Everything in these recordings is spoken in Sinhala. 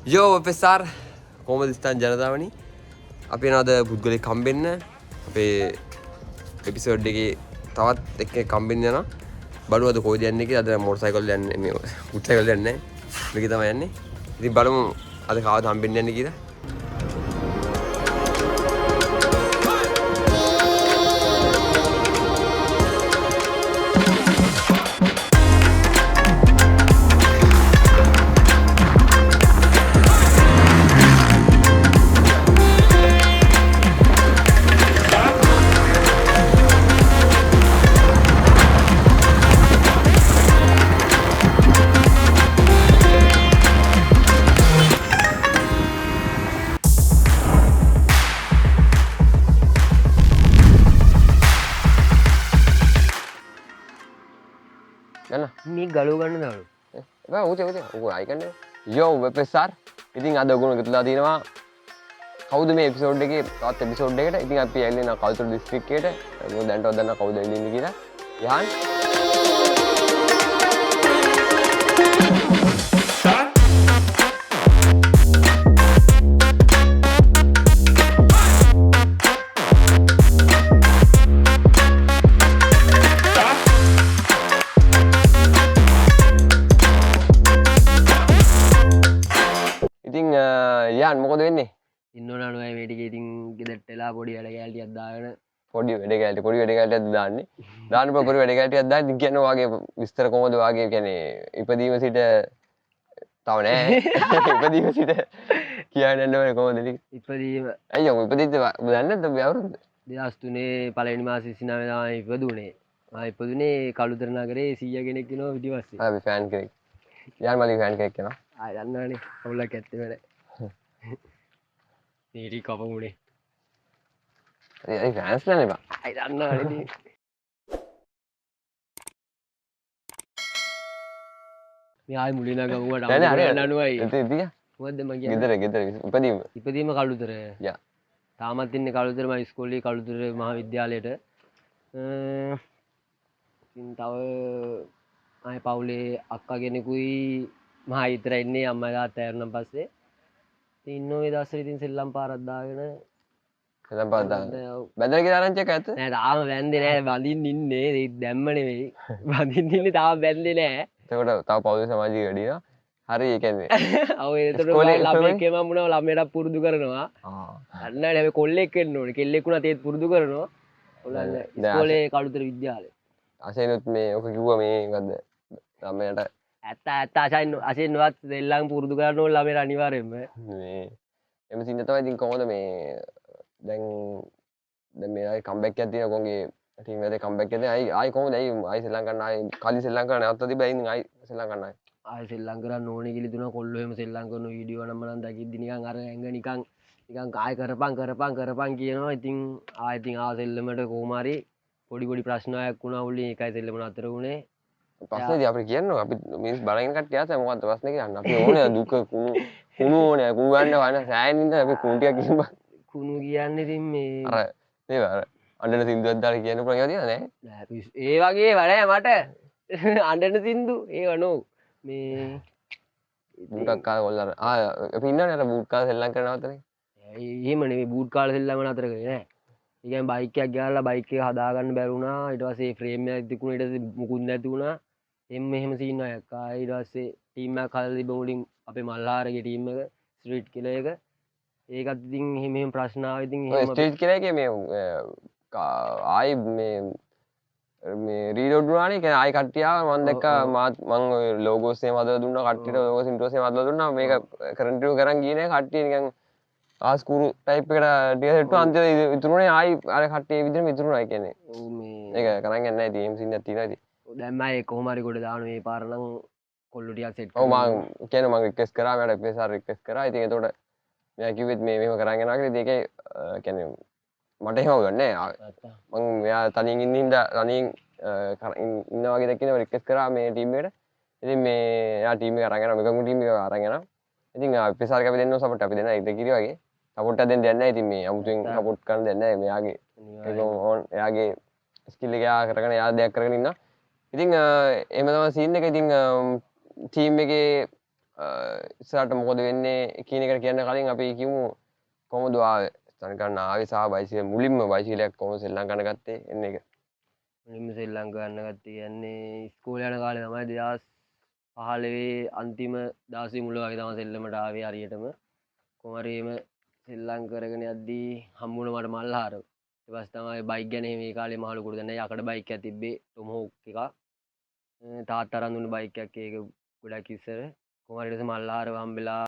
Yo besar කොහොමද ස්ථාන ජනතාවනි අපි එනවාද පුද්ගලෙක් හම්බෙන්න අපේ එපිසෝඩ් එකේ තවත් එක්කෙනෙක් හම්බෙන්න යනවා බලමු අද කොහෙද යන්නේ කියලා අද මොටර් සයිකල් යන්නේ මේ උඩ සයිකල් යන්නේ මේක තමයි යන්නේ ඉතින් බලමු අද කවද හම්බෙන්න යන්නේ කියලා මේ ගලෝ ගන්න දාලු. එපා උතේ උකෝ ආයි කන්නේ යෝ වෙපෙසාර් ඉතින් අද ඔයගොල්ලෝ එකතුලා තිනවා කවුද මේ එපිසෝඩ් එකේ තවත් එපිසෝඩ් එකකට ඉතින් අපි ඇවිල්ලා ඉන්න කල්තුරු දිස්ත්‍රික්කයට මොකද දැන්ටවත් දන්න කවුද ඉන්නේ කියලා යහන් යාන් මොකද වෙන්නේ ඉන්නවනේ මේ ටික ඉතින් ගෙදරට එලා පොඩි වැඩ කැලටියක් දාගෙන පොඩි වැඩ කැලටියක් දාන්නේ දාන්න පොඩි වැඩ කැලටියක් දාන්න ඉතින් කියන්නේ වාගේ විස්තර කොහොමද වාගේ කියන්නේ ඉපදීම සිට තව නෑ ඉපදීම සිට කියන්නේ නැහැ කොහොමද ඉපදීම අයියෝ ඉපදිද්ද දන්නේ නැද්ද ඔබ අවුරුද්ද 2003 පළවෙනි මාසේ 29 තමයි ඉපදුනේ මම ඉපදුනේ කළුතර නගරේ 100 කෙනෙක් ඉනවා පිටිපස්සේ අපි ෆෑන් කෙනෙක් යාන් මලින් ෆෑන් කෙනෙක් කෙනා ආය දන්නවනේ අවුලක් ඇත්තේ නැහැ නීටි කපමුනේ ඒ ෆෑන්ස් නේ බා ආය දන්නවනේ ඉතින් මේ ආයි මුලින් ගමුවට අනුවයි ඉතින් මොකද්ද මම කියන්නේ ගෙදර ඉපදීම කළුතර යා තාමත් ඉන්නේ කළුතර මම ඉස්කෝලේ කළුතර මහාවිද්‍යාලයට ඉතින් තව ආයි පවුලේ අක්කා කෙනෙකුයි මහා විතර ඉන්නේ අම්මා තාත්තා ඇරුණාන් පස්සේ ඉතින් ඉන්නෝ ඒ දවස්වල ඉතින් සෙල්ලම් පාරක් දාගෙන සෙල්ලම් පාරක් දාගෙන බැඳලා කියලා ආරංචියක් ඇත්ත නෑ තාම බැන්දේ නෑ බඳින්න ඉන්නේ ඒ දැම්ම නෙවෙයි බඳින්න ඉන්නේ තාම බැන්දේ නෑ එතකොට තව පවුලේ සමාජික වැඩි නවා හරි ඒ කියන්නේ ඔව් එතකොට ළමෙක් එමම වුණා ළමයට පුරුදු කරනවා අන්නනේ අපි කොල්ලෙක් වෙන්න ඕනේ කෙල්ලෙක් වුණත් ඒත් පුරුදු කරනවා ඔයාලා ඉස්කෝලේ කළුතර විද්‍යාලේ අසේනොත් මේ ඔක කිව්වා මේ මොකද්ද ළමයට ඇත්ත අසෙන්වත් දෙල්ලම් පුරුදු කරන්න ඕන ළමයට අනිවාර්යෙන්ම මේ එම සින්න තමයි ඉතින් කොහොමද මේ දැන් මේ ආයි කම්බැක් එකක් තියෙනවා කොන්ගේ ටීම් එකේ කම්බැක් එකක් තියෙනවා ආයි කොහොමද ආයි ශ්‍රී ලංකා ආයි කලින් ශ්‍රී ලංකා නැවත තිබ්බා ඉතින් ආයි ශ්‍රී ලංකා ආයි ශ්‍රී ලංකා කරන්න ඕනේ කියලා දුනා කොල්ලෝ එහෙම ශ්‍රී ලංකා කරන වීඩියෝ නම් මම දැකිද්දි නිකන් අර ඇඟ නිකන් ආයි කරපන් කියනවා ඉතින් සෙල්ලමට කොහොම හරි පොඩි ප්‍රශ්නයක් වුණා උලි එකයි සෙල්ලම නතර වුණේ ප්‍රශ්නේදී අපිට කියනවා අපි මිනිස් බලගෙන කට්ටිය ආසයි මොකද්ද ප්‍රශ්නේ කියන්නේ අපි ඕනේ දුක කුණු ඕනේ කුණු ගන්න වන සෑහෙන ඉඳන් අපි කුණු ටිකක් කියමු කුණු කියන්නේ ඉතින් මේ අර නේද අර අඬන සින්දුවක් දාලා කියන්න පුළුවන් ඒවා තියෙනවද නෑ ඒ වගේ වැඩ මට අඬන සින්දු ඒව නෝ මේ බූටක් කාලා කොල්ලර අපි ඉන්නවනේ අර බූට් කාලා සෙල්ලම් කරන අවතරේ එහෙම නෙවෙයි බූට් කාලා සෙල්ලම නතර කරේ නෑ ඒ කියන්නේ බයික් එකක් ගියාලා බයික් එක හදාගන්න බැරි වුණා ඊට පස්සේ ෆ්‍රේම් එකක් තිබුණා ඊට පස්සේ මුකුත් නැති වුණා එහෙම සීන් එකක් ආයි ඊට පස්සේ ටීම් එකක් හදලා තිබ්බ මුලින් අපේ මල්හාරගේ ටීම් එක ස්ට්‍රීට් කිලර් එක ඒකත් ඉතින් එහෙම ප්‍රශ්න ආවා ඉතින් එහෙම ස්ට්‍රීට් කිලර් එකේ මේ ආයි මේ රීලෝඩ් වුණානේ කියන්නේ ආයි කට්ටිය ආවා මම දැක්කා මම ඔය ලෝගෝස් එහෙම හදලා දුන්නා කට්ටියට ලෝගෝස් ඉන්ට්‍රෝස් එහෙම හදලා දුන්නා මේක කන්ටිනියු කරන් ගියේ නෑ කට්ටිය නිකන් ආස්කුරු ටයිප් එකට ටික සෙට්ටු අන්තිමට ඉතුරුනේ ආයි අර කට්ටිය ඒ විදිහටම ඉතුරුනා ඒ කියන්නේ ඔව් මේ ඒක කරන් යන්නේ නැහැ ඉතින් එහෙම සින්නක් තියෙනවා ඉතින් දැන් මම ඒ කොහොම හරි කොට දානවා මේ පාර නම් කොල්ලු ටිකක් සෙට් ඔව් මම කියන්නේ මම රික්වෙස්ට් කරා මට එපිසාර රික්වෙස්ට් කරා ඉතින් එතකොට මෙයා කිව්වෙත් මේ මෙහෙම කරන් යනවා කියලා ඉතින් ඒකේ කියන්නේ මට එහෙම ගන්නෑ මම මෙයා තනියෙන් ඉන්න හින්දා තනියෙන් ඉන්න වගේ දැක්කිනේ රික්වෙස්ට් කරා මේ ටීම් එකට ඉතින් මේ එයා ටීම් එක අරන් යනවා මෙගමු ටීම් එක අරන් යනවා ඉතින් එපිසාර අපි දෙන්නව සපෝට් අපි දෙන්න ඉතින් කිරි වගේ සපෝට් එකක් දෙන්න දෙන්නේ නැහැ ඉතින් මේ අමුතුවෙන් සපෝට් කරන්න දෙන්නේ නැහැ මෙයාගේ ඒක ඕන් එයාගේ ස්කිල් එක එයා කරගෙන එයා දෙයක් කරගෙන ඉන්නවා ඉතින් එහෙම තමයි සීන් එක ඉතින් ටීම් එකේ ඉස්සරහට මොකද වෙන්නේ කියන එකට කියන්න කලින් අපි කියමු කොහොමද ආවේ ස්ටන් ගන්න ආවේ සහ බයිසිකල් මුලින්ම බයිසිකලයක් කොහොමද සෙල්ලම් ගන්න ගත්තේ එන්න එක. මුලින්ම සෙල්ලම් කරන්න ගත්තේ කියන්නේ ඉස්කෝලේ යන කාලේ තමයි 2015 අන්තිම දවසේ මුල වගේ තමයි සෙල්ලමට ආවේ හරියටම. කොහොම හරි එහෙම සෙල්ලම් කරගෙන යද්දී හම්බුණා මට මල්හාර. ඊට පස්සේ තමයි බයික් ගැන මේ කාලේ මහ ලොකුට දැන් යකඩ බයික් එකක් තිබ්බේ ටොමහොක් එකක්. තාත්තා අරන් දුන්න බයික් එකක් ඒක ගොඩක් ඉස්සර. කොහොම හරි ඊට පස්සේ මල්හාරව හම්බෙලා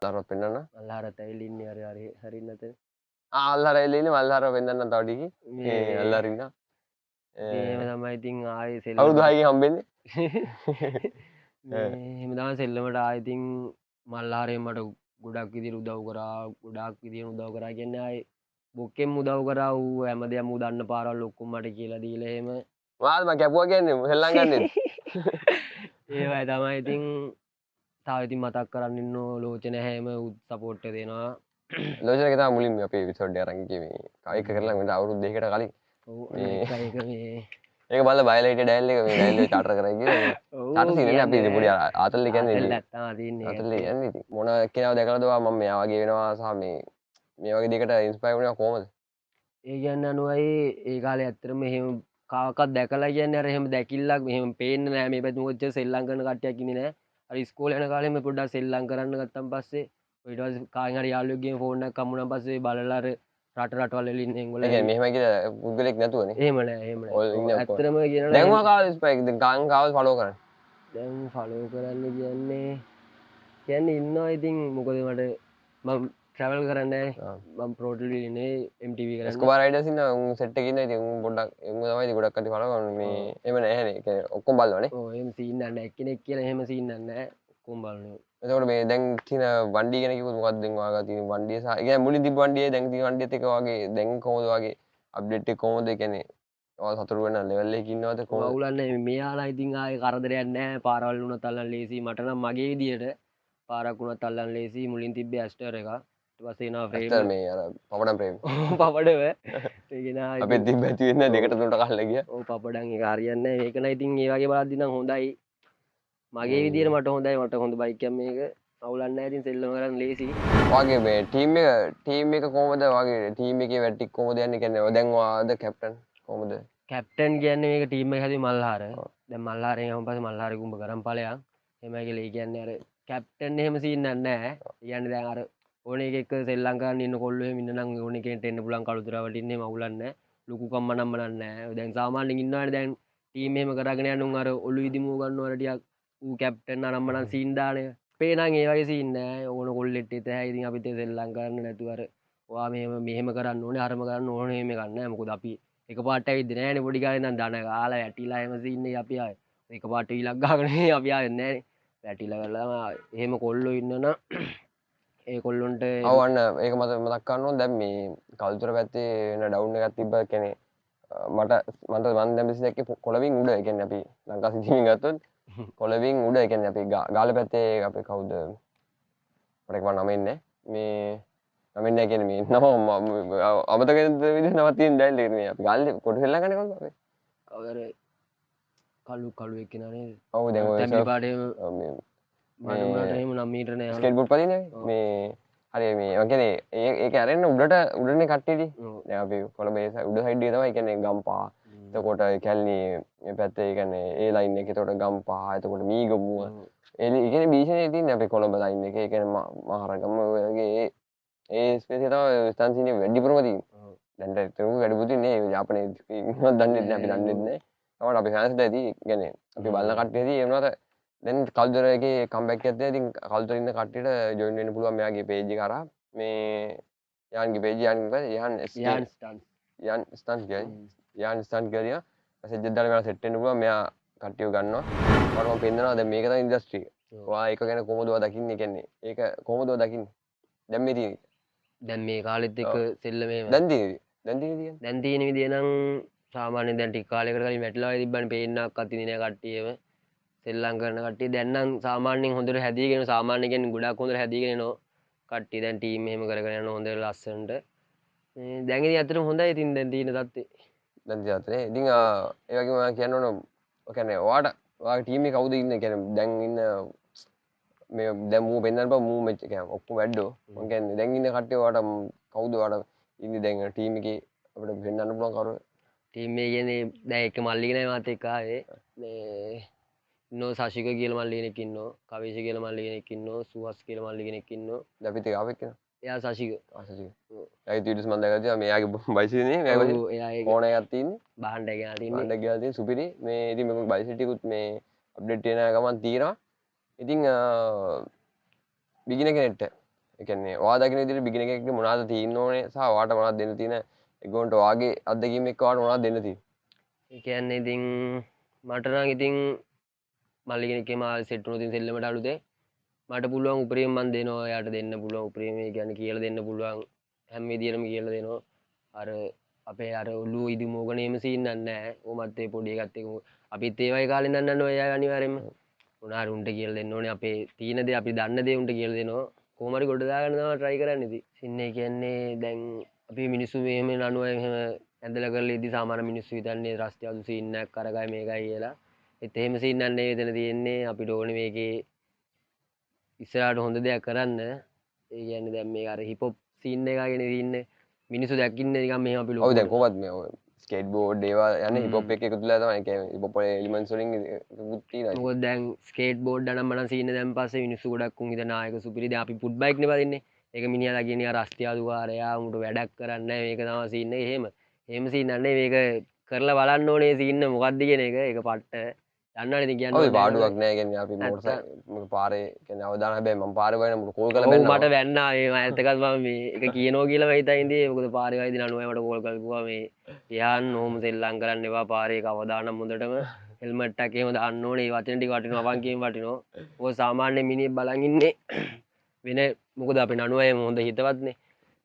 අල්ලාරව පෙන්නන්න. මල්හාරත් ඇවිල්ලා ඉන්නේ හරි හරි නැතේ. අල්ලාර ඇවිල්ලා ඉන්නේ මල්හාරව පෙන්නන්න තව ටිකකින්. මේ අල්ලාර ඉන්නවා. එහෙම තමයි ඉතින් ආයේ සෙල්ලම අවුරුදු 6කින් හම්බෙන්නේ. එහෙම තමයි සෙල්ලමට ආයේ ඉතින් මල්හාරයෙන් මට ගොඩක් විදිහට උදව් කරා ගොඩාක් විදිහට උදව් කරා කියන්නේ ආයේ බොක්කෙන් උදව් කරා ඌ හැමදේම ඌ දන්න පාරවල් ඔක්කොම මට කියලා දීලා එහෙම මාත් මම කැපුවා කියන්නේ සෙල්ලම් ගන්නෙත්. ඒවයි තමයි ඉතින් තාම ඉතින් මතක් කරන්න ඉන්න ලෝචන හැම සපෝට් එක දෙනවා. ලෝචනක තමයි මුලින්ම අපේ එපිසෝඩ් එක අරන් ගියේ මේ කයික කරලා මට අවුරුදු 2කට කලින්. ඔව් අනිත් එක මේ ඒක බලලා බයලයිට් ඩයල් එක මේ ඩයල් එක චාටර් කරා ගියේ. චාටර් සීනේ අපි ඉතින් පොඩි ආතල්ලි කියන්නේ ඉතින්. නැත්තම් තියෙන්නේ. ආතල්ලි කියන්නේ ඉතින් මොන කෙනාව දැකලාද මම මෙයා වගේ වෙනවා සහ මේ වගේ දෙයකට ඉන්ස්පයර් වුණා කොහමද? ඒ කියන්නේ අනුවයි ඒ කාලේ ඇත්තටම එහෙම කාවකක් දැකලා කියන්නේ අර එහෙම දැකිල්ලක් එහෙම පේන්නේ නෑ මේ පැත්තේ මොකද සෙල්ලම් කරන කට්ටියක් ඉන්නේ නෑ. අර ඉස්කෝලේ යන කාලේ මේ පොඩ්ඩක් සෙල්ලම් කරන්න ගත්තන් පස්සේ ඊට පස්සේ කාගෙන් හරි යාළුවෙක්ගෙන් ෆෝන් එකක් හම්බුනන් පස්සේ බලලා අර රටවල් වල ඉන්නේ ඒගොල්ලෝ. ඒ කියන්නේ මෙහෙම කියලා පුද්ගලෙක් නැතුවනේ. එහෙම නෑ. ඔය ඉන්නේ ඔක්කොම. ඇත්තටම කියනවා දැන් ඔයා කාවද ඉන්ස්පයර් දැන් කාවද ෆලෝ කරන්නේ? දැන් ෆලෝ කරන්න කියන්නේ ඉන්නවා ඉතින් මොකද මට මම ට්‍රැවල් කරන්නේ මම ප්‍රෝටල් ඉන්නේ MTV කරන්නේ. ස්කෝබා රයිඩර්ස් ඉන්නවා උන් සෙට් එකේ ඉන්නවා ඉතින් උන් පොඩ්ඩක් උන් තමයි ඉතින් ගොඩක් කටි ෆලෝ කරන්නේ මේ එහෙම නැහැනේ. ඒ කියන්නේ ඔක්කොම බලනවානේ. ඔව් එහෙම සීන් නැහැ එක්කෙනෙක් කියලා එහෙම සීන් නැහැ ඔක්කොම බලනවා. එතකොට මේ දැන් තියෙන වණ්ඩිය ගැන කිව්වොත් මොකක්ද දැන් ඔයාලා තියෙන වණ්ඩිය සහ ඒ කියන්නේ මුලින් තිබ්බ වණ්ඩියේ දැන් තියෙන වණ්ඩියත් එක වගේ දැන් කොහොමද වගේ අප්ඩේට් එක කොහොමද ඒ කියන්නේ ඔයාලා සතුටු වෙන ලෙවල් එකක ඉන්නවද කොහොමද? අවුලන්නේ මෙයාලා ඉතින් ආයේ කරදරයක් නැහැ පාරවල් වුණත් අල්ලන්න ලේසි මට නම් මගේ විදියට පාරක් වුණත් අල්ලන්න ලේසි මුලින් තිබ්බේ ඇස්ටර් එක ඊට පස්සේ එනවා ෆ්‍රේම් ඇස්ටර් මේ අර පපඩම් ෆ්‍රේම් පපඩව ඒක නා අපි තිබ්බ ඇති වෙන්නේ දෙකට තුනට කල්ලා ගියා. ඔව් පපඩම් ඒක හරියන්නේ නැහැ මේක නම් ඉතින් ඒ වගේ බලද්දි නම් හොඳයි මගේ විදියට මට හොඳයි මට හොඳ බයික් එකක් මේක අවුලක් නැහැ ඉතින් සෙල්ලම කරන්න ලේසි. වගේ මේ ටීම් එක කොහොමද වගේ ටීම් එකේ වැටික් කොහොමද යන්නේ කියන්නේ දැන් ඔයාද කැප්ටන් කොහොමද? කැප්ටන් කියන්නේ මේක ටීම් එක හැදුවේ මල්හාර. දැන් මල්හාරෙන් ගියාම පස්සේ මල්හාරේ ගුඹ කරන් ඵලයන්. එහෙමයි කියලා ඒ කියන්නේ අර කැප්ටන් එහෙම සීන් එකක් නැහැ. ඒ කියන්නේ දැන් අර ඕන එකෙක් සෙල්ලම් කරන්න ඉන්න කොල්ලෝ එහෙම ඉන්න නම් ඕන එකෙන්ට එන්න පුළුවන් කළුතරා වටින්නේ එහෙම අවුලක් නැහැ. ලොකු කම්ම නම්මනක් නැහැ. දැන් සාමාන්‍යයෙන් ඉන්නවනේ දැන් ටීම් එහෙම කරගෙන යන උන් අර ඔලු ඉදිමුව ගන්නවල ටිකක් ඌ කැප්ටන් අනම්මනම් සීන් දානේ. අපේ නම් ඒ වගේ සීන් නැහැ. ඕන කොල්ලෙට්ට එතෑ ඉතින් අපිත් සෙල්ලම් කරන්න නැතුව අර ඔයා මෙහෙම කරන්න ඕනේ අරම කරන්න ඕනේ එහෙම එකක් නැහැ. මොකද අපි එකපාරට ඇවිත් නෑනේ පොඩි කාලේ ඉඳන් දන ගාලා වැටිලා එහෙම සීන් එක අපි ආවේ. එකපාරට ඊලක් ගහගෙන අපි ආවෙත් නෑනේ. වැටිලා කරලා එහෙම කොල්ලෝ ඉන්නන ඒ කොල්ලොන්ට අවන්න ඒක මතක් කරන්න ඕනේ දැන් මේ කල්චර් පැත්තේ වෙන ඩවුන් එකක් තිබ්බා කියන්නේ මට මම දැන් මෙතන දැක්කේ කොළවින් උඩ ඒ කියන්නේ අපි ලංකා සිටිමින් ගත්තොත් කොළවින් උඩ ඒ කියන්නේ අපි ගාල පැත්තේ අපි කවුද මට මම නම ඉන්නේ මේ නම ඉන්නේ කියන්නේ මේ නම අමතක විදිහට නමක් තියෙන දැන් මේ අපි ගාල්ලේ කොට සෙල්ලම් කරන්නේ කොහොමද අපි කවුද කලු එක්කෙනා නේද? ඔව් දැන් ඔය තැඹිලි පාටේ මේ මට මුලට එහෙම 9 මීටර නෑ. ස්කේට් බෝඩ් පදින්නේ මේ හරි මේ මම කියන්නේ ඒක ඇරෙන්න උඩනේ කට්ටියදී දැන් අපි කොළඹ උඩ සයිඩ් එක තමයි කියන්නේ ගම්පහ එතකොට කැලණි මේ පැත්තේ ඒ කියන්නේ ඒ ලයින් එකේ එතකොට ගම්පහ එතකොට මීගමුව ඒ කියන්නේ බීෂනේ තියෙන්නේ අපි කොළඹ ලයින් එකේ ඒ කියන්නේ මහරගම ඔය වගේ ඒ ස්පේස් එක තමයි ස්ටන්සිනේ වැඩිපුරම තියෙන්නේ දැන් ඒතරම වැඩිපුර තියෙන්නේ යාපනයේ ඉන්නවද දන්නේ නැහැ අපි දන්නේ නැහැ තමයි අපි ෆෑන්ස්ලා ඇති කියන්නේ අපි බලන කට්ටියදී ඒ වුණාට දැන් කල්චර් එකේ කම්බැක් එකක් තියෙනවා. ඉතින් කල්චර් ඉන්න කට්ටියට ජොයින් වෙන්න පුළුවන් මෙයාගේ පේජ් එක හරහා. මේ යාන්ගේ පේජ් යාන් ස්ටන්ස් කියන්නේ. යාන් ස්ටන්ස් කියන්නේ. මෙසේජ් එකක් දාලා මෙයා සෙට් වෙන්න පුළුවන්. මෙයා කට්ටියව ගන්නවා. මට මම පෙන්නනවා දැන් මේක තමයි ඉන්ඩස්ට්‍රි එක. ඔයා ඒක ගැන කොහොමද ඔයා දකින්නේ කියන්නේ? ඒක කොහොමද ඔයා දකින්නේ? දැන් මේ තියෙන්නේ. දැන් මේ කාලෙත් එක්ක සෙල්ලමේ දැන් තියෙන්නේ. දැන් තියෙන විදිය නම් සාමාන්‍යයෙන් දැන් ටික කාලයකට කලින් වැටලා තිබ්බනේ පේන්නක් අත්තිනේ නෑ කට්ටියම. සෙල්ලම් කරන කට්ටිය දැන් නම් සාමාන්‍යයෙන් හොඳට හැදීගෙන සාමාන්‍ය කියන්නේ ගොඩක් හොඳට හැදීගෙන යනවා කට්ටිය දැන් ටීම් එහෙම කරගෙන යනවා හොඳට ලස්සනට මේ දැන් ඉතින් ඇත්තටම හොඳයි ඉතින් දැන් තියෙන තත්ත්වේ දැන් තියාත්නේ ඉතින් ඒ වගේම මම කියන්න ඕන ඔය කියන්නේ ඔයාට ඔයාගේ ටීම් එකේ කවුද ඉන්නේ කියන්නේ දැන් ඉන්න මේ දැන් මූ පෙන්නන්න බෑ මූ මෙච්ච කියන්නේ ඔක්කොම වැඩෝ මම කියන්නේ දැන් ඉන්න කට්ටිය ඔයාට කවුද ඔයාට ඉන්නේ දැන් ටීම් එකේ අපිට පෙන්නන්න පුළුවන් කවුරු ටීම් එක කියන්නේ දැන් එක මල්ලි කෙනෙක් මාත් එක්ක ආවේ මේ ඉන්නෝ සශික කියලා මල්ලි කෙනෙක් ඉන්නෝ කවේෂ කියලා මල්ලි කෙනෙක් ඉන්නෝ සුහස් කියලා මල්ලි කෙනෙක් ඉන්නෝ දැන් අපිත් එක ආවෙක් කෙනා එයා සශික ආසජි එයාගේ වීඩියෝස් මම දැකලා තියෙනවා මෙයාගේ බයිසිකලේ මෙයාගේ ඔව් එයා ඒක ෆෝන් එකක් තියෙන්නේ බහන්ඩ ගෙනා තින්නේ බණ්ඩ ගිහලා තියෙන සුපිරි මේ ඉතින් මේක බයිසිකලෙකුත් මේ අප්ඩේට් වෙන ගමන් තියෙනවා ඉතින් බිගිනර් කෙනෙක්ට ඒ කියන්නේ ඔයා දකින්න විදිහට බිගිනර් කෙනෙක්ට මොනවද තියෙන්න ඕනේ සහ ඔයාට මොනවද දෙන්න තියෙන ඒගොල්ලන්ට ඔයාගේ අත්දැකීම් එක්ක ඔයාට මොනවද දෙන්න තියෙන්නේ ඒ කියන්නේ ඉතින් මට නම් ඉතින් මල්ලි කෙනෙක්ගේ මාල් සෙට් වුණොත් ඉතින් සෙල්ලමට අලුතේ මට පුළුවන් උපරිම මන් දෙනවා එයාට දෙන්න පුළුවන් උපරිම ඒ කියන්නේ කියලා දෙන්න පුළුවන් හැම විදියටම කියලා දෙනවා අර අපේ අර ඔළුව ඉදි මොගනේම සීන් නැහැ ඕමත් ඒ පොඩි එකත් එක්ක අපිත් ඒ වගේ කාලේ දන්නන්න ඔය අනිවාර්යෙන්ම උනාර උන්ට කියලා දෙන්න ඕනේ අපේ තීන දේ අපි දන්න දේ උන්ට කියලා දෙනවා කොහොම හරි ගොඩ දාගන්න තමයි try කරන්නේ ඉතින් සින්නේ කියන්නේ දැන් අපි මිනිස්සු මෙහෙම නනුව එහෙම ඇඳලා කරලා ඉදි සාමාන්‍ය මිනිස්සු හිතන්නේ රස්තියාදු සීන් එකක් කරගයි මේකයි කියලා ඒත් එහෙම සීන් නෑ නෙවෙයි තියෙන්නේ අපිට ඕනේ මේකේ ඉස්සරහට හොඳ දෙයක් කරන්න ඒ කියන්නේ දැන් මේ අර හිප් හොප් සීන් එකගෙන ඉන්නේ මිනිස්සු දැක්කින්නේ නිකන් මෙහෙම අපි ඔව් දැන් කොහොමද මේ ස්කේට් බෝඩ් ඒවා යන්නේ හිප් හොප් එක එකතු වෙලා තමයි කියන්නේ හිප් හොප් වල එලිමන්ට්ස් වලින් එකකුත් තියෙනවා මොකද දැන් ස්කේට් බෝඩ් අනම් මනම් සීන් දැන් පස්සේ මිනිස්සු ගොඩක් උන් හිතන නායක සුපිරි දැන් අපි ෆුට් බයික් නේ බදින්නේ ඒක මිනිහලා කියන්නේ රස්තියාදු කාරයා උන්ට වැඩක් කරන්නේ නැහැ මේක තමයි සීන් එක එහෙම සීන් නැහැ මේක කරලා බලන්න ඕනේ සීන් එක මොකක්ද කියන එක ඒක පට්ට දන්නවනේ ඉතින් කියන්නේ ඔය පාඩුවක් නෑ කියන්නේ අපි මොකද පාරේ කියන්නේ අවදාන හැබැයි මම පාරේ වයින් මට කෝල් කරලා ඔව් බැන්නා මට වැන්නා මේ ඇත්තකත් මම මේ එක කියනවා කියලා මම හිතා ඉඳී මොකද පාරේ වයින් නනුවයි මට කෝල් කරලා කිව්වා මේ යහන් ඕම සෙල්ලම් කරන්න එපා පාරේ කවදානම් හොඳටම හෙල්මට් එකක් එහෙම දාන්න ඕනේ ඒ වචන ටික වටිනවා වංකියෙන් වටිනවා ඔය සාමාන්‍ය මිනිහ බලන් ඉන්නේ වෙන මොකද අපේ නනුවයි හොඳ හිතවත්නේ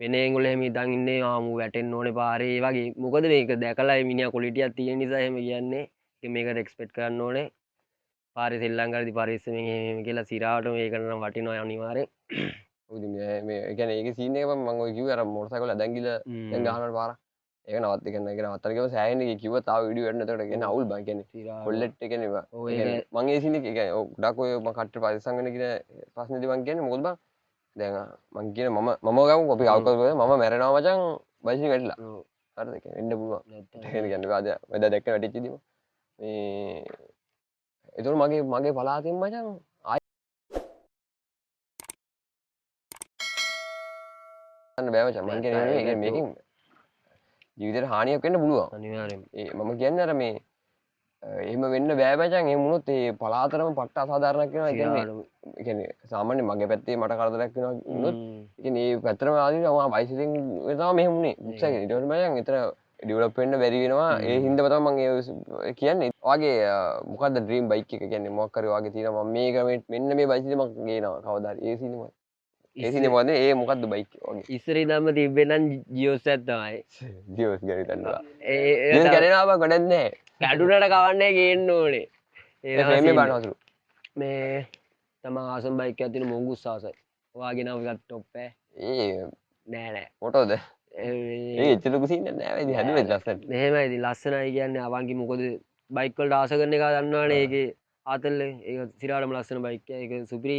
වෙන ඒගොල්ලෝ එහෙම හිතන් ඉන්නේ ආමු වැටෙන්න ඕනේ පාරේ ඒ වගේ මොකද මේක දැකලා මේ මිනිහා ක්වොලිටියක් තියෙන නිසා එහෙම කියන්නේ ඉතින් මේකට එක්ස්පෙක්ට් කරන්න ඕනේ පාරේ සෙල්ලම් කරද්දී පරිස්සමෙන් එහෙම කියලා සිරාවට මේකට නම් වටිනවා අනිවාර්යෙන් ඔව් ඉතින් මේ ඒ කියන්නේ ඒකේ සීන් එක මම ඔය කිව්වේ අර මොටර් සයිකල් දැන් ගිහලා දැන් ගහනවට පාර ඒක නවත් ඒ කියන්නේ ඒක නවත්තන කියව සෑහෙන එක කිව්වා තාම වීඩියෝ එන්න එතකොට කියන්නේ අවුල් බං කියන්නේ කොල්ලෙට් එක කියන්නේ මම ඒ සීන් එක කියන්නේ ඔව් ගොඩක් ඔය මම කට්ටිය පරිස්සම් වෙන කියන ප්‍රශ්නේදී මම කියන්නේ මොකද බං දැන් මම කියන මම ගමු අපි අවුල් මම මැරෙනවා මචං බයිසිකල් වැටිලා හරිද කියන්නේ වෙන්න පුළුවන් ඒ කියන්නේ වැද දැක්ක වැටිච්චිදී මේ ඒතකොට මගේ පලාතින් මචං ආන්න බෑ මචං මං කියන්නේ මේකෙන් ජීවිතේට හානියක් වෙන්න පුළුවන් අනිවාර්යෙන් ඒ මම කියන්නේ අර මේ එහෙම වෙන්න බෑ මචං එහෙම වුණොත් ඒ පලාතරම පට්ට අසාධාරණයක් වෙනවා ඒ කියන්නේ සාමාන්‍ය මගේ පැත්තේ මට කරදරයක් වෙනවා වුණොත් ඒ කියන්නේ ඒ පැත්තටම ආදින මම බයිසිකලෙන් තමයි මෙහෙම වුනේ උත්සාහයෙන් ඊට පස්සේ මචං එතන ඩෙවලොප් වෙන්න බැරි වෙනවා ඒ හින්දාම තමයි මම ඒ කියන්නේ ඔයාගේ මොකද්ද ඩ්‍රීම් බයික් එක කියන්නේ මොකක් හරි ඔයාගේ තියෙනවා මම මේක මෙන්න මේ බයිසිකල් මම ගේනවා කවදා හරි ඒ සීනේ ඒ සීනේ මොකද ඒ මොකද්ද බයික් වගේ ඉස්සර ඉඳන්ම තිබ්බේ නම් ජියෝස් එක තමයි ජියෝස් ගානේ තන්නවා ඒ ජියෝස් ගානේනවා බා ගොඩක් නෑ කැඩුනට කවන්නේ ගේන්න ඕනේ ඒ ෆ්‍රේම් එක බලනවලු මේ තමන් ආසම් බයික් එකක් තියෙන මොංගුස් ආසයි ඔයාගේ නම් එකක් টොප් ඒ නෑ නෑ ෆොටෝද ඒ එච්චර ලොකු සීන් එකක් නෑ ඉතින් හැදුවේ ලස්සනට මෙහෙමයි ඉතින් ලස්සනයි කියන්නේ අවංකි මොකද බයික් වලට ආස කරන එක දන්නවනේ ඒකේ ආතල්ල ඒක සිරාටම ලස්සන බයික් එක ඒක සුපිරි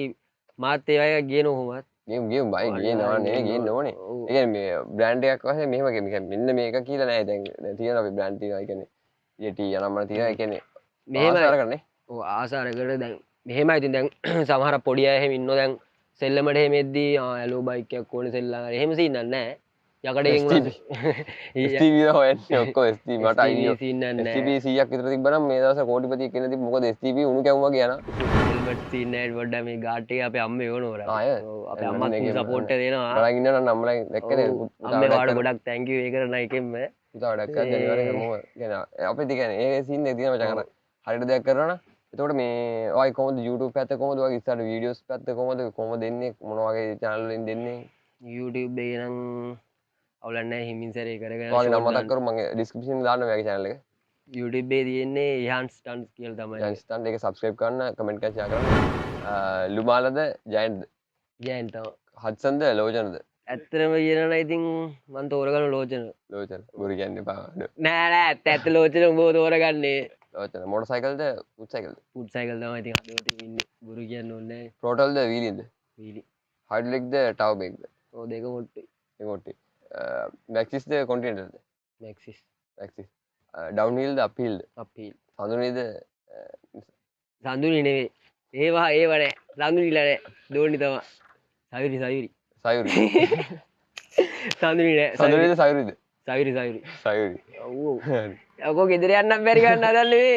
මාත් ඒ වගේ ගේන කොහොමත් ගේම් බයික් ගේනවා නේ ගේන්න ඕනේ ඒ කියන්නේ මේ බ්‍රෑන්ඩ් එකක් වශයෙන් මෙහෙම මෙන්න මේක කියලා නෑ දැන් තියෙනවා අපි බ්‍රෑන්ඩ් තියෙනවා ඒ කියන්නේ YT යනම්ම තියෙනවා ඒ කියන්නේ මෙහෙම කරන්නේ ඔව් ආසාරකට දැන් මෙහෙමයි ඉතින් දැන් සමහර පොඩි අය එහෙම ඉන්නෝ දැන් සෙල්ලමට එහෙම එද්දී ඇලෝ බයික් එකක් ඕනේ සෙල්ලම් එහෙම සීන් නැහැ යකඩකින් STV හොයන්නේ ඔක්කොම STV මට අයියෝ සීන් නැහැ STV 100ක් විතර තිබ්බනම් මේ දවස් කෝටිපතියෙක් වෙන්න තිබ්බ මොකද STV උණු කැවුම් වගේ යනවා හෙල්මට් සීන් නැහැ පොඩ්ඩක් මේ ගාට් එක අපේ අම්මේ ඕනෝර ඔව් අපේ අම්මත් සපෝට් එක දෙනවා බලන් ඉන්නවා නම් අම්මලා දැක්කනේ අම්මේ වාට ගොඩක් thank you ඒ කරන එකෙන්ම පුතා වැඩක් කරලා අනිවාර්යෙන් හැමෝම කියන්නේ අපිට කියන්නේ ඒ සීන් එක තියෙනවා මචං අර හරියට දෙයක් කරනවා නම් එතකොට මේ ඔයයි කොහොමද YouTube පැත්ත කොහොමද ඔයගේ ඉස්සරහ වීඩියෝස් පැත්ත කොහොමද දෙන්නේ මොන වගේ channel වලින් දෙන්නේ YouTube එකේ නම් අවුලක් නැහැ හිමින් සැරේ කරගෙන ඔයාගේ නම මතක් කරමු මම description එකේ දාන්න ඔයාගේ channel එක YouTube එකේ තියෙන්නේ ඉහාන් ස්ටන්ට්ස් කියලා තමයි ඉහාන් ස්ටන්ට් එක subscribe කරන්න comment කරන්න share කරන්න ලුමාලද ජයන්ට්ද ජයන්ට් තමයි හඩ්සන්ද ලෝචනද ඇත්තටම කියනවා නම් ඉතින් මම තෝරගන්න ලෝචන ලෝචන බොරු කියන්න එපා නෑ නෑ ඇත්ත ලෝචන උඹව තෝරගන්නේ ඔතන මොටර්සයිකල්ද උත්සයිකල්ද ෆුඩ් සයිකල් තමයි ඉතින් අදට ඉන්නේ බුරු කියන්න ඕනේ නැහැ ටෝටල්ද වීලින්ද වීලි හයිඩ්‍රොලික්ද ටව් බේක්ද ඔය දෙක මොට්ටුයි ඒකට මැක්සිස්ද කොන්ටිනෙන්ටල්ද මැක්සිස් මැක්සිස් ඩවුන්හිල්ද අප්හිල්ද අප්පීල් හඳුනේද සඳුනි නෙවෙයි ඒවා ඒවනේ සඳුනිලා නෑ දෝනි තමා සයුරි සයුරි සයුරි සඳුනි නෑ සඳුනේද සයුරිද සයුරි සයුරි සයුරි ඔව් යකෝ ගෙදර යන්න බැරි ගන්න හදන්නේ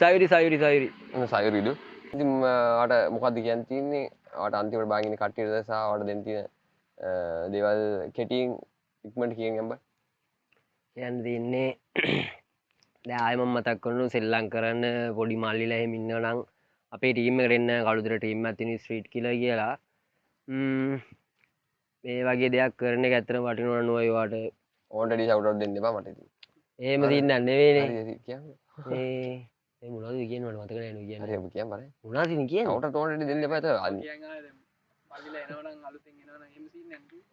සයුරි සයුරි සයුරි සයුරිද ඉතින් වට මොකක්ද කියන්න තියෙන්නේ වට අන්තිමට බාගෙන කට්ටියට සහ වට දෙන්න තියෙන දේවල් කෙටියෙන් ඉක්මනට කියන්න යන්න කියන්න තියන්නේ දැන් ආයෙ මම මතක් කරනවා සෙල්ලම් කරන්න පොඩි මල්ලිලා එහෙම ඉන්නවා නම් අපේ ටීම් එකට එන්න කළුතර ටීම් එකක් තියෙන ස්ට්‍රීට් කිලර් කියලා මේ වගේ දෙයක් කරන එක ඇත්තටම වටිනවා නෝයි වාට ඕල්රෙඩි ෂවුට් අවුට් දෙන්න එපා මට ඉතින් එහෙම තියන්න නෙවෙයිනේ හරි කියන්නේ මේ මොනවද කියන්නේ මට මතක නැහැ නෝ කියන්නේ හරි ඔබ කියන්න බෑ මොනවද ඉතින් කියන්නේ ෂවුට් ඕල්රෙඩි දෙන්න එපා ඒක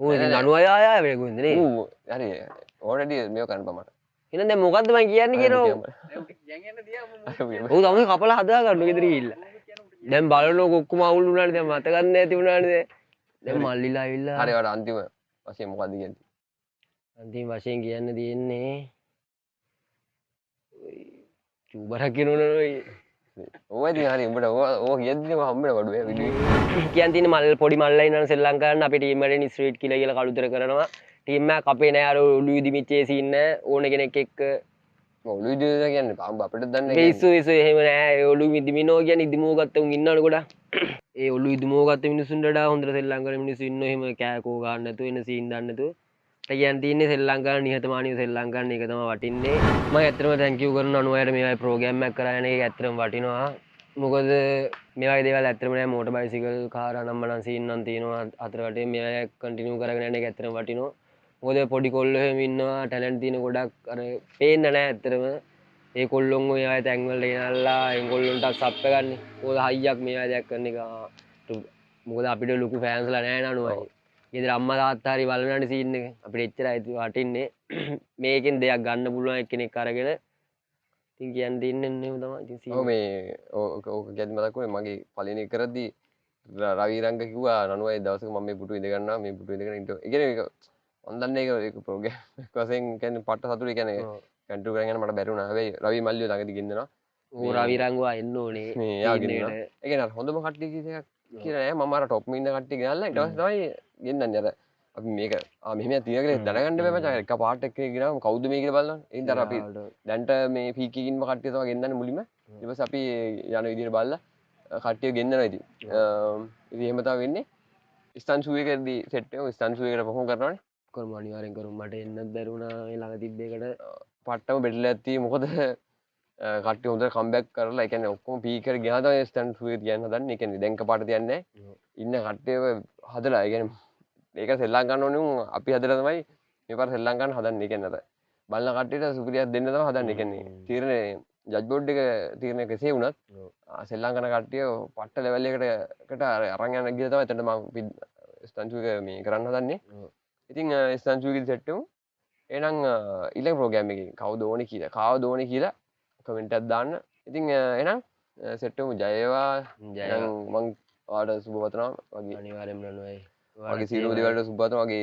ඕ ඉතින් අනුවය ආය වෙන්නේ කොහෙන්ද නේ ඌ හරි ඕල්රෙඩි මේක කරන්න බෑ මට එහෙනම් දැන් මොකද්ද මම කියන්නේ කියනවා ඔව් තමයි කපලා හදා ගන්න ගෙදර ගිහිල්ලා දැන් බලනකො ඔක්කොම අවුල් වුණානේ දැන් මතක ගන්න නැති වුණානේ දැන් මල්ලිලා ඇවිල්ලා හරි වට අන්තිම වශයෙන් මොකද්ද කියන්නේ අන්තිම වශයෙන් කියන්න තියෙන්නේ චූබරක් කියනවනේ ඕවා ඉතින් හරි උඹට ඕවා කියද්දි මම හම්බෙන්න වඩුවේ වීඩියෝ කියන් තියෙන මල් පොඩි මල්ලා ඉන්නන ශ්‍රී ලංකාවෙන් අපේ ටීම් එකේ ස්ට්‍රීට් කිලර් කියලා කළුතර කරනවා ටීම් එක අපේ නෑ අර ඔලු ඉදිමිච්චේ සීන් නෑ ඕන කෙනෙක් එක්ක ඔලු ඉදිමිච්ච කියන්නේ පාඹ අපිට දන්නේ ගේසු එහෙම නෑ ඒ ඔලු ඉදිමිනෝ කියන්නේ ඉදිමෝ ගත්ත උන් ඉන්නවනේ ගොඩක් ඒ ඔලු ඉදිමෝ ගත්ත මිනිස්සුන්ට වඩා හොඳට ශ්‍රී ලංකාවේ මිනිස්සු ඉන්නෝ එහෙම කෑකෝ ගන්න නැතුව එන සීන් දාන්න නැතුව කියන් තියන්නේ ශ්‍රී ලංකාවේ නිහතමානීව ශ්‍රී ලංකාවේ එක තමයි වටින්නේ මම ඇත්තටම තැන්ක් යූ කරනවා අනුවයට මේ වගේ ප්‍රෝග්‍රෑම් එකක් කරගෙන ඒක ඇත්තටම වටිනවා මොකද මේ වගේ දේවල් ඇත්තටම නෑ මෝටර් බයිසිකල් කාර් අනම්මනම් සීන් නම් තියෙනවා අතර වටේ මේ වගේ කන්ටිනියු කරගෙන යන එක ඇත්තටම වටිනවා මොකද පොඩි කොල්ලෝ එහෙම ඉන්නවා ටැලන්ට් තියෙන ගොඩක් අර පේන්න නෑ ඇත්තටම ඒ කොල්ලොන් ඔය ආය තැන් වලට ගෙනල්ලා ඒගොල්ලොන්ට සප් එකන්නේ මොකද හයියක් මේ වගේ දෙයක් කරන එක මොකද අපිට ලොකු ෆෑන්ස්ලා නෑ නනුවයි ගෙදර අම්මා තාත්තා හරි බලනවානේ සීන් එක අපිට එච්චරයි වටින්නේ මේකෙන් දෙයක් ගන්න පුළුවන් එක්කෙනෙක් අරගෙන ඉතින් කියන්න දෙන්නේ නෙමෙයි තමයි ඉතින් සීන් ඔව් මේ ඕක කියද්දි මතක් වුණේ මගේ පළවෙනි කරද්දි රවිරංග කිව්වා නනුවයි දවසක මම මේ පුටු ඉඳ ගන්නවා මේ පුටු ඉඳගෙන ඉන්න. ඒ කියන්නේ මම දන්නේ ඒක ප්‍රෝග්‍රෑම් එක වශයෙන් කියන්නේ පට්ට සතුටු කියන්නේ කන්ට්‍රෝ කරගෙන යන මට බැරි වුණා. හැබැයි රවි මල්ලියෝ ළඟදී ගෙන්නනවා. ඕ රවිරංගවා එන්න ඕනේ මේ යා ගෙන්නනවා. ඒ කියන්නේ හොඳම කට්ටිය කීයක් කියලා නෑ මම අර টොප් මින්න කට්ටිය ගෙනල්ලා ඊට පස්සේ තමයි ගෙන්නන්නේ අර අපි මේක මෙහෙම තියෙන කියලා දැනගන්න බෑ මචං එක පාට එක ගෙනාම කවුද මේ කියලා බලන්න. ඒ හින්දා අපි දැන්ට මේ පීකී ඉන්නම කට්ටිය තමයි ගෙන්නන්නේ මුලින්ම. ඊට පස්සේ අපි යන විදිහට බලලා කට්ටිය ගෙන්නනවා ඉතින්. ඉතින් එහෙම තමයි වෙන්නේ. ස්ටන් ෂූ එකේදී සෙට් එක ස්ටන් ෂූ එකට පොහොම කරනවානේ. කරමු අනිවාර්යෙන් කරමු මට එන්නත් බැරි වුණා මේ ළඟ තිබ්බ එකට පට්ටම බෙඩලා ඇත්ති මොකද කට්ටිය හොඳට කම්බැක් කරලා ඒ කියන්නේ ඔක්කොම පීකර් ගියා තමයි ස්ටන් ෂූ එක තියන්න හදන්නේ. ඒ කියන්නේ දැන් කපාට තියන්නේ ඉන්න කට්ටිය හදලා ඒ කියන්නේ මේක සෙල්ලම් ගන්න ඕනේ උන් අපි හදලා තමයි මේ පාර සෙල්ලම් ගන්න හදන්නේ. ඒ කියන්නේ අර බලන කට්ටියට සුපිරියක් දෙන්න තමයි හදන්නේ. ඒ කියන්නේ තීරණය ජජ් බෝඩ් එක තීරණය කෙසේ වුණත් සෙල්ලම් කරන කට්ටිය පට්ට ලෙවල් එකකට අරන් යන ගිහලා තමයි එතනට මම ස්ටන් ෂූ එක මේ කරන්න හදන්නේ. ඉතින් ස්ටන් ෂූ එකේ සෙට් වෙමු. එහෙනම් ඊළඟ ප්‍රෝග්‍රෑම් එකකින් කවුද ඕනේ කියලා කමෙන්ට් එකක් දාන්න. ඉතින් එහෙනම් සෙට් වෙමු. ජය වේවා. මම ඔයාලට සුබ පතනවා වගේ. අනිවාර්යෙන්ම නෝයි වගේ සියලුම දේවල්ට සුබ පතනවා වගේ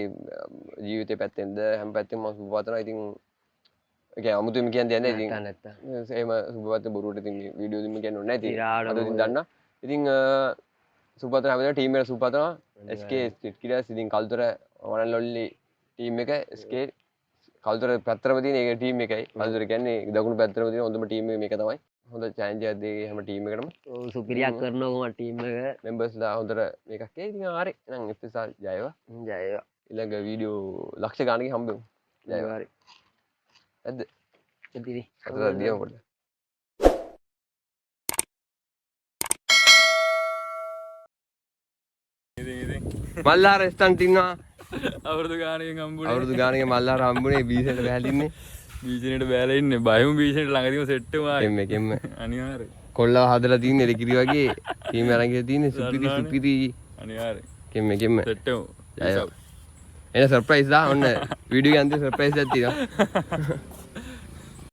ජීවිතේ පැත්තෙන්ද හැම පැත්තෙම මම සුබ පතනවා. ඉතින් ඒ කියන්නේ අමුතුවෙන් කියන්න දෙයක් නැහැ. ඉතින් නැත්තා එහෙම සුබ පත බොරුවට ඉතින් වීඩියෝ දෙන්න කියන්නේ නැහැ. ඉතින් අද ඉතින් දන්නා. ඉතින් සුබ පතනවා හැමදාම ටීම් එකට සුබ පතනවා. SK ස්ට්‍රීට් කිලර්ස් ඉතින් කල්තර වනන් ලොල්ලි ටීම් එක SK කල්තර පැත්තරම තියෙන ඒ ටීම් එකයි. කල්තර කියන්නේ දකුණු පැත්තරම තියෙන හොඳම ටීම් එක මේක තමයි. හොඳ චැලෙන්ජ් එකක් දෙයි හැම ටීම් එකටම. ඔව් සුපිරියක් කරනවා කොහොමද ටීම් එක මෙම්බර්ස්ලා හොඳට මේකක් ඒ ඉතින් හරි. එහෙනම් FSR ජය වේවා. ජය වේවා. ඊළඟ වීඩියෝ ලක්ෂ ගානකින් හම්බෙමු. ජය වේවා. හරි. ඇද්ද? ඉතින් අතට දියම පොඩ්ඩක්. මල්ලාර ස්ටන්ට් ඉන්නවා. අවුරුදු ගානකින් හම්බුනේ. අවුරුදු ගානකින් මල්ලාර හම්බුනේ බීසෙට බැහැලින්නේ. බීජනෙට බෑලා ඉන්නේ. බයමු බීජනෙට ළඟදීම සෙට් වුණා. කෙම්ම අනිවාර්යෙන්. කොල්ලව හදලා තින්නේ එලිකිරි වගේ ටීම් අරන් ගිහලා තින්නේ සුපිරි අනිවාර්යෙන්. කෙම්ම සෙට් වෙමු. එන සර්ප්‍රයිස් දා ඔන්න වීඩියෝ එකේ අන්තිම සර්ප්‍රයිස් එකක් තියෙනවා.